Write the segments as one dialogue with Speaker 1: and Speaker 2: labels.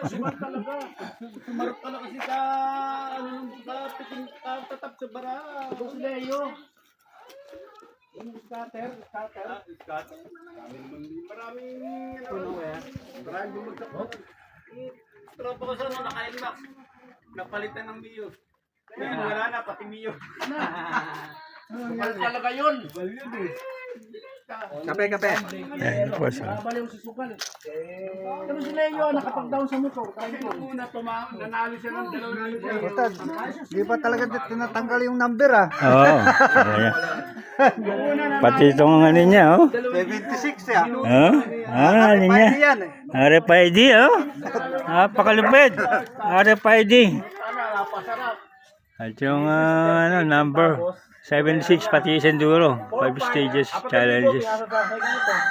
Speaker 1: Sumarap talaga. Sumarap ka na kasi ka, piting tatap sa bara. Tapos Leo. Yung scatter. Scatter. Maraming, maraming bumagsak. Tropa ko sa naka-Nmax. Napalitan ng Mio. Ngayon, wala na, pati Mio. Sukal talaga yun. Sukal yun eh.
Speaker 2: Kape.
Speaker 1: Baliw si Sukal. Pero si Leo, nakapag-down sa motor. Kasi nung una, nanalo siya ng 2,000.
Speaker 2: Basta, di pa talaga tinatanggal yung number ah.
Speaker 3: Oo. Pati itong ano niya, oh.
Speaker 2: 76 ah.
Speaker 3: Oh? Ah, ano niya?
Speaker 2: Yan eh.
Speaker 3: RFID, oh. Napakalupit. RFID. At yung ano, number 76 pati Enduro. 5 stages challenges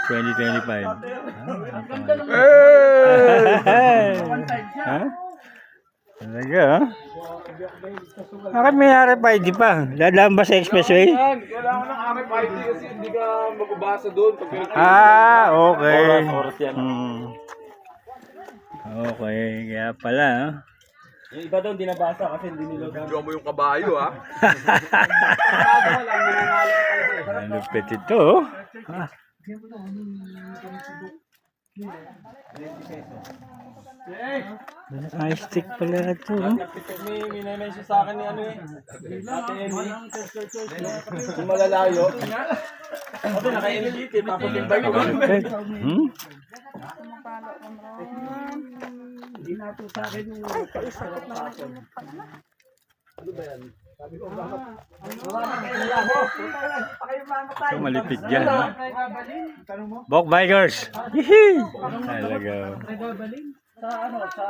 Speaker 3: 2025. Ha? Talaga, oh. Bakit may RFID pa? Dadaan ba sa expressway?
Speaker 1: Kailangan ng RFID kasi hindi ka magbabasa doon.
Speaker 3: Ah, okay. Okay, kaya pala, oh.
Speaker 1: Yung iba doon, di nabasa kasi hindi nila.
Speaker 4: Video mo yung kabayo, ha?
Speaker 3: Ano pet ito, oh. Ah. Ice stick pala ito, oh.
Speaker 1: May mention sa akin ni ano eh. Ate Emmy. Yung malalayo. Ate naka-NGT. Tapos yung bike ko. Hindi na ito sa akin yung pag-isarap na ako. Ano ba yan? Sabi ko, bakit?
Speaker 3: So, malipid dyan, oh. Bok bikers! Hihi! Talaga.
Speaker 1: Sa ano? Sa